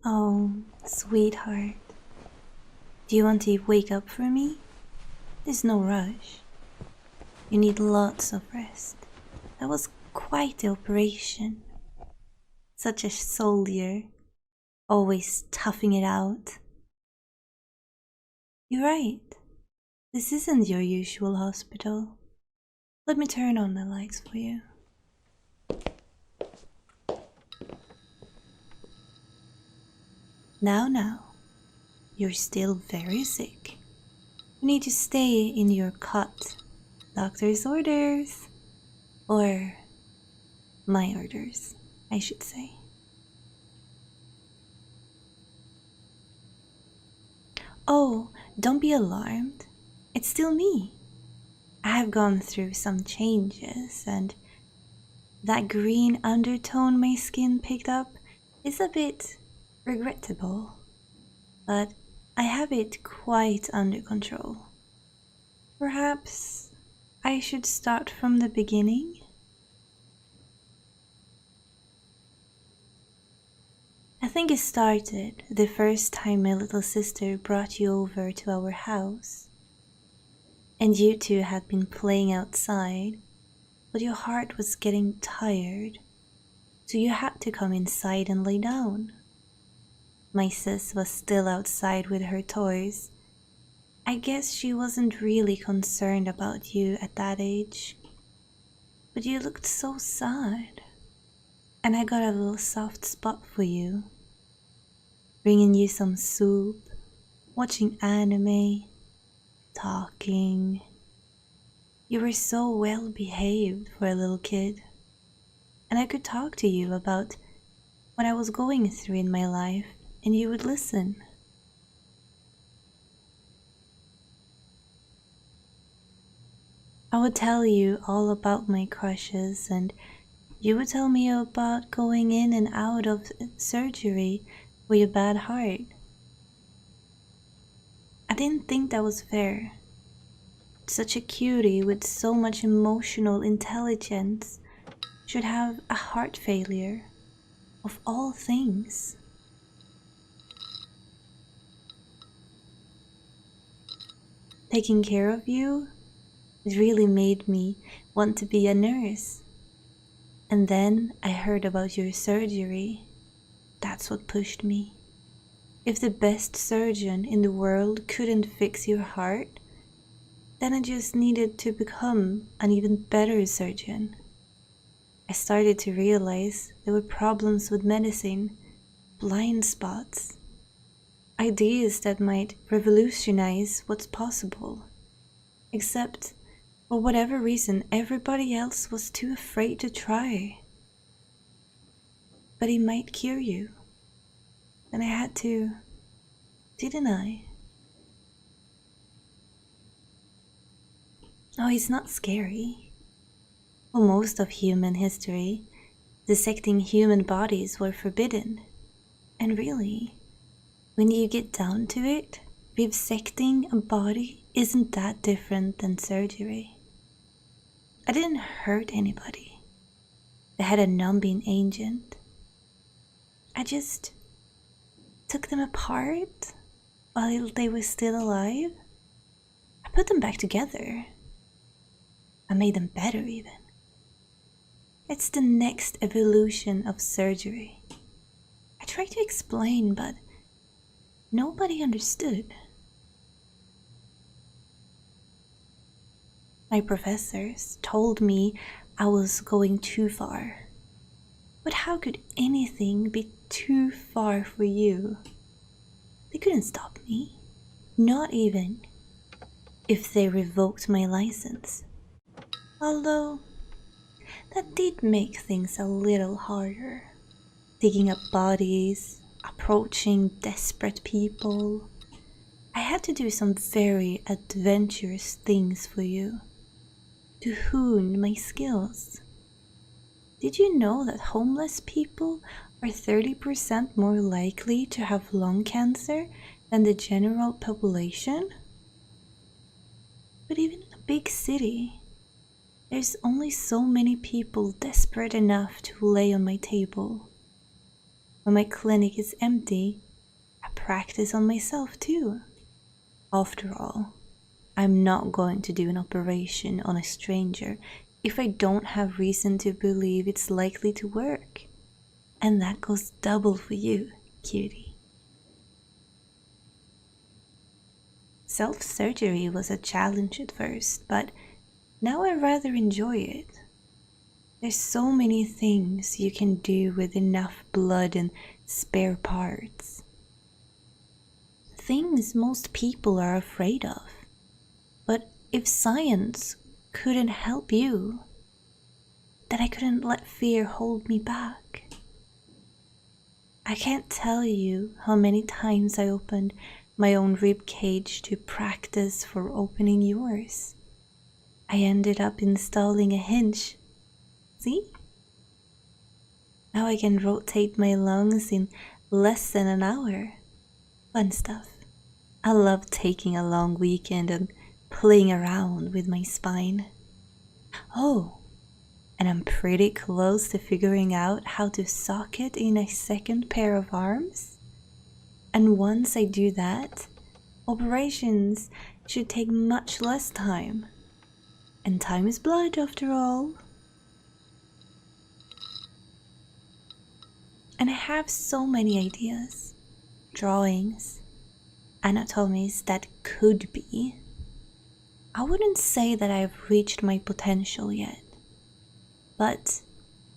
Oh, sweetheart. Do you want to wake up for me? There's no rush. You need lots of rest. That was quite the operation. Such a soldier, always toughing it out. You're right. This isn't your usual hospital. Let me turn on the lights for you. Now, you're still very sick. You need to stay in your cot. Doctor's orders. Or my orders, I should say. Oh, don't be alarmed. It's still me. I have gone through some changes, and that green undertone my skin picked up is a bit regrettable, but I have it quite under control. Perhaps I should start from the beginning? I think it started the first time my little sister brought you over to our house. And you two had been playing outside, but your heart was getting tired, so you had to come inside and lay down. My sis was still outside with her toys. I guess she wasn't really concerned about you at that age. But you looked so sad, and I got a little soft spot for you. Bringing you some soup, watching anime, talking. You were so well behaved for a little kid, and I could talk to you about what I was going through in my life, and you would listen. I would tell you all about my crushes, and you would tell me about going in and out of surgery for your bad heart. I didn't think that was fair. Such a cutie with so much emotional intelligence should have a heart failure, of all things. Taking care of you, it really made me want to be a nurse. And then I heard about your surgery. That's what pushed me. If the best surgeon in the world couldn't fix your heart, then I just needed to become an even better surgeon. I started to realize there were problems with medicine, blind spots, ideas that might revolutionize what's possible. Except, for whatever reason, everybody else was too afraid to try. But he might cure you. And I had to, didn't I? Oh, it's not scary. For most of human history, dissecting human bodies were forbidden. And really, when you get down to it, vivisecting a body isn't that different than surgery. I didn't hurt anybody. I had a numbing agent. I just took them apart while they were still alive. I put them back together. I made them better even. It's the next evolution of surgery. I tried to explain, but nobody understood. My professors told me I was going too far. But how could anything be too far for you? They couldn't stop me. Not even if they revoked my license. Although, that did make things a little harder. Digging up bodies, approaching desperate people. I had to do some very adventurous things for you, to hone my skills. Did you know that homeless people are 30% more likely to have lung cancer than the general population? But even in a big city, there's only so many people desperate enough to lay on my table. when my clinic is empty, I practice on myself too. After all, I'm not going to do an operation on a stranger if I don't have reason to believe it's likely to work. And that goes double for you, cutie. Self-surgery was a challenge at first, but now I rather enjoy it. There's so many things you can do with enough blood and spare parts. Things most people are afraid of. But if science couldn't help you, then I couldn't let fear hold me back. I can't tell you how many times I opened my own rib cage to practice for opening yours. I ended up installing a hinge. See? Now I can rotate my lungs in less than an hour. Fun stuff. I love taking a long weekend and playing around with my spine. Oh, and I'm pretty close to figuring out how to socket in a second pair of arms. And once I do that, operations should take much less time. And time is blood after all. And I have so many ideas, drawings, anatomies that could be. I wouldn't say that I've reached my potential yet, but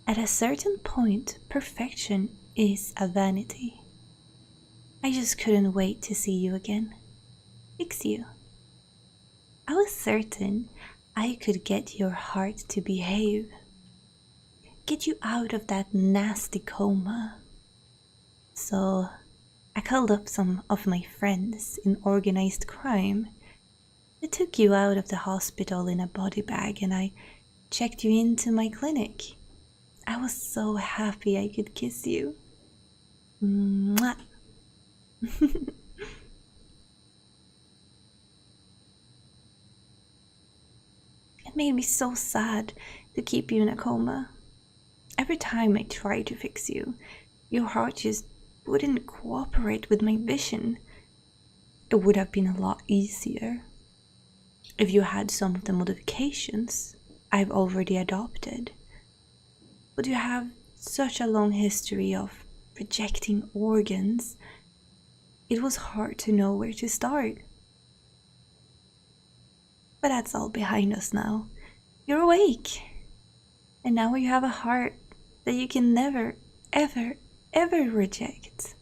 at a certain point, perfection is a vanity. I just couldn't wait to see you again, fix you. I was certain I could get your heart to behave, get you out of that nasty coma. So I called up some of my friends in organized crime. They took you out of the hospital in a body bag and I checked you into my clinic. I was so happy I could kiss you. Mwah. It made me so sad to keep you in a coma. Every time I tried to fix you, your heart just wouldn't cooperate with my vision. It would have been a lot easier if you had some of the modifications I've already adopted. But you have such a long history of rejecting organs, it was hard to know where to start. But that's all behind us now. You're awake. And now you have a heart that you can never, ever, ever reject.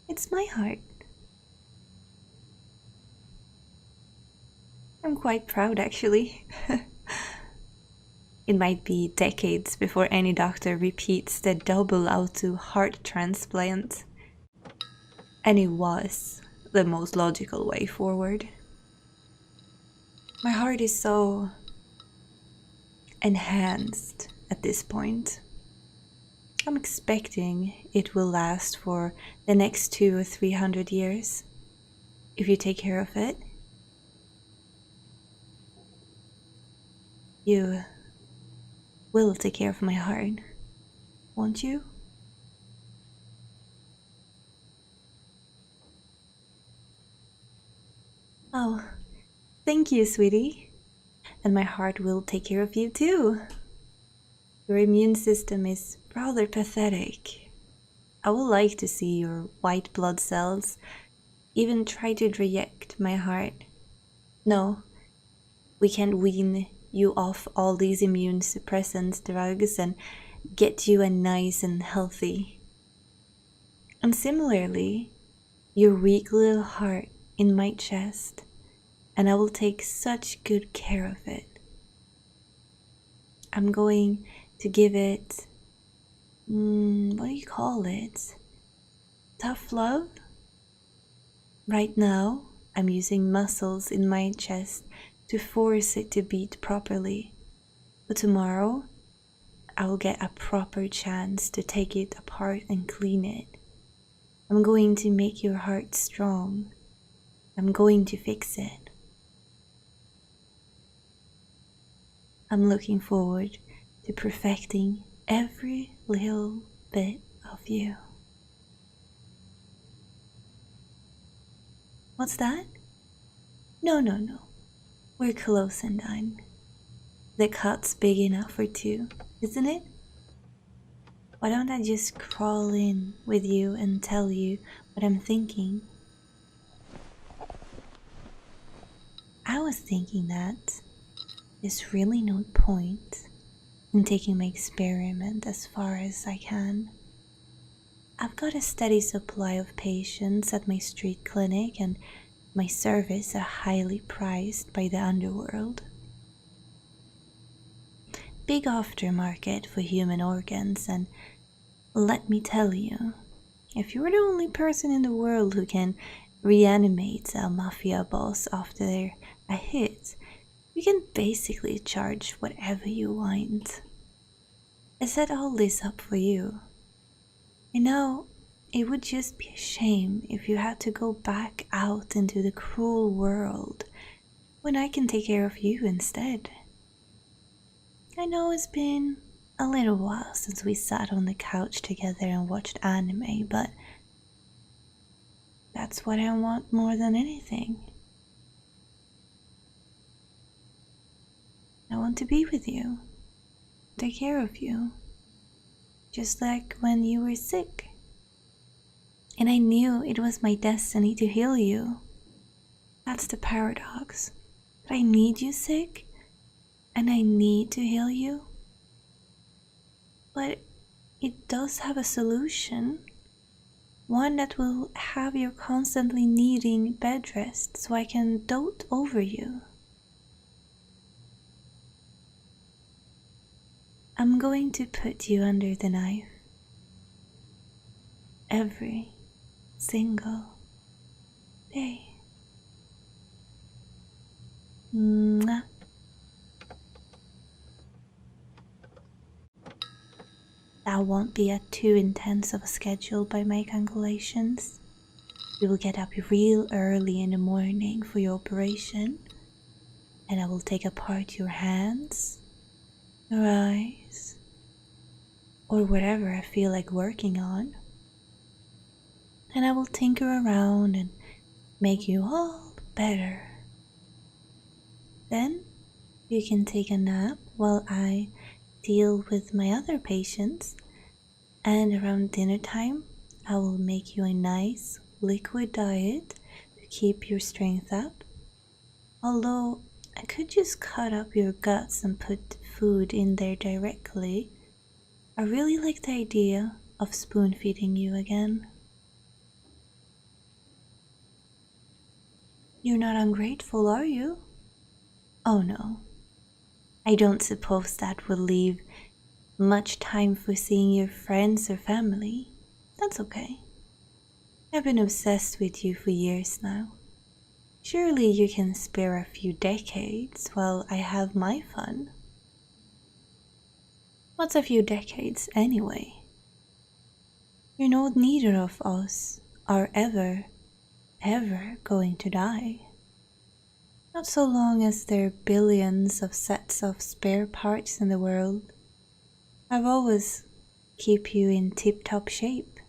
It's my heart. I'm quite proud, actually. It might be decades before any doctor repeats the double auto heart transplant. And it was the most logical way forward. My heart is so enhanced at this point. I'm expecting it will last for the next 200 or 300 years. If you take care of it, you will take care of my heart, won't you? Oh, thank you, sweetie. And my heart will take care of you too. Your immune system is rather pathetic. I would like to see your white blood cells even try to reject my heart. No, we can't wean you off all these immune suppressant drugs and get you a nice and healthy. And similarly, your weak little heart in my chest, and I will take such good care of it. I'm going to give it, what do you call it? Tough love? Right now, I'm using muscles in my chest to force it to beat properly. But tomorrow, I will get a proper chance to take it apart and clean it. I'm going to make your heart strong. I'm going to fix it. I'm looking forward to perfecting every little bit of you. What's that? No, no, no. We're close and done. The cut's big enough for two, isn't it? Why don't I just crawl in with you and tell you what I'm thinking? I was thinking that there's really no point in taking my experiment as far as I can. I've got a steady supply of patients at my street clinic, and my services are highly prized by the underworld. Big aftermarket for human organs, and let me tell you, if you're the only person in the world who can reanimate a mafia boss after a hit, you can basically charge whatever you want. I set all this up for you. And now, it would just be a shame if you had to go back out into the cruel world when I can take care of you instead. I know it's been a little while since we sat on the couch together and watched anime, but that's what I want more than anything. I want to be with you, take care of you, just like when you were sick. And I knew it was my destiny to heal you. That's the paradox. That I need you sick, and I need to heal you. But it does have a solution. One that will have you constantly needing bed rest so I can dote over you. I'm going to put you under the knife. Every single day. Mwah. That won't be too intense of a schedule by my calculations. You will get up real early in the morning for your operation, and I will take apart your hands, your eyes, or whatever I feel like working on, and I will tinker around and make you all better. Then you can take a nap while I deal with my other patients, and around dinner time I will make you a nice liquid diet to keep your strength up. Although I could just cut up your guts and put food in there directly, I really like the idea of spoon feeding you again. You're not ungrateful, are you? Oh no. I don't suppose that will leave much time for seeing your friends or family. That's okay. I've been obsessed with you for years now. Surely you can spare a few decades while I have my fun. What's a few decades anyway? You know, neither of us are ever going to die. Not so long as there are billions of sets of spare parts in the world. I've always keep you in tip-top shape,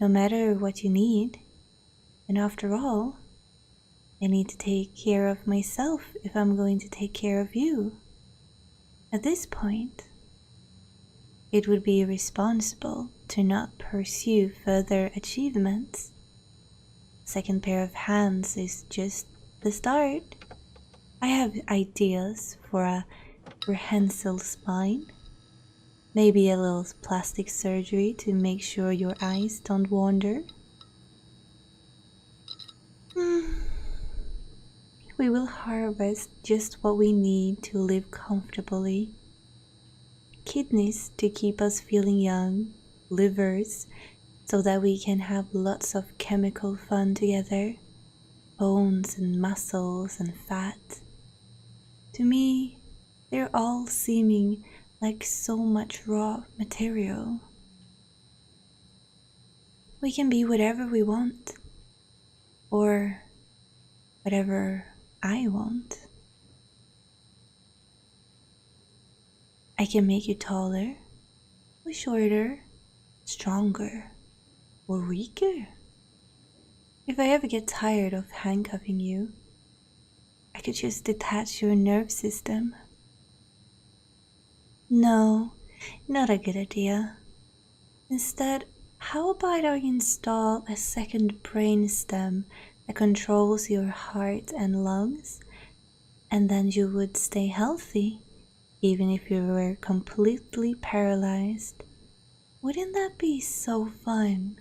no matter what you need. And after all, I need to take care of myself if I'm going to take care of you. At this point, it would be irresponsible to not pursue further achievements. Second pair of hands is just the start. I have ideas for a prehensile spine. Maybe a little plastic surgery to make sure your eyes don't wander. We will harvest just what we need to live comfortably. Kidneys to keep us feeling young, livers so that we can have lots of chemical fun together, bones and muscles and fat. To me, they're all seeming like so much raw material. We can be whatever we want, or whatever I want. I can make you taller, or shorter, stronger, or weaker. If I ever get tired of handcuffing you, I could just detach your nerve system. No, not a good idea. Instead, how about I install a second brain stem that controls your heart and lungs, and then you would stay healthy, even if you were completely paralyzed. Wouldn't that be so fun?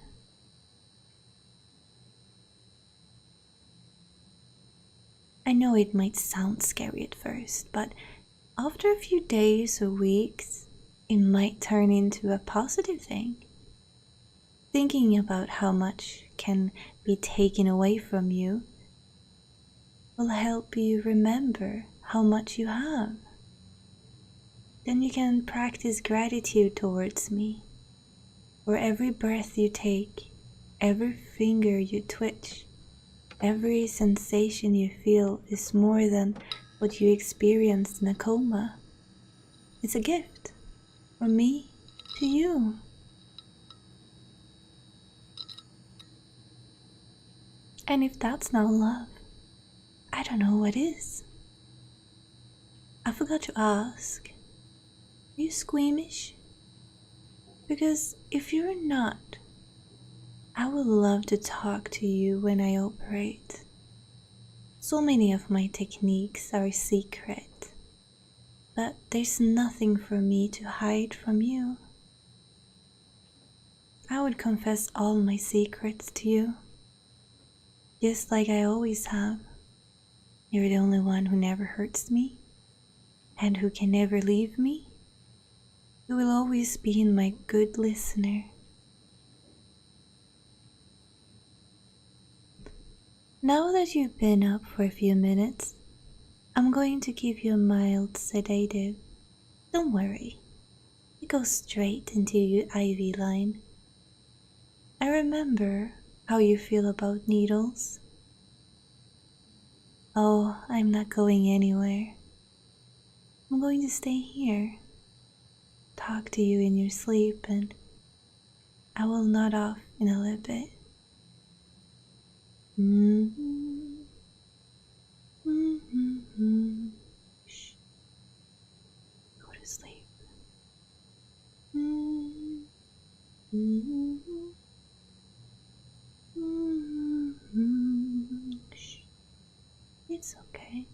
I know it might sound scary at first, but after a few days or weeks, it might turn into a positive thing. Thinking about how much can be taken away from you will help you remember how much you have. Then you can practice gratitude towards me. For every breath you take, every finger you twitch, every sensation you feel is more than what you experienced in a coma. It's a gift from me to you. And if that's not love, I don't know what is. I forgot to ask, are you squeamish? Because if you're not, I would love to talk to you when I operate. So many of my techniques are secret, but there's nothing for me to hide from you. I would confess all my secrets to you, just like I always have. You're the only one who never hurts me, and who can never leave me. You will always be my good listener. Now that you've been up for a few minutes, I'm going to give you a mild sedative. Don't worry, it goes straight into your IV line. I remember how you feel about needles. Oh, I'm not going anywhere. I'm going to stay here, talk to you in your sleep, and I will nod off in a little bit. Shh. Go to sleep. Shh. It's okay.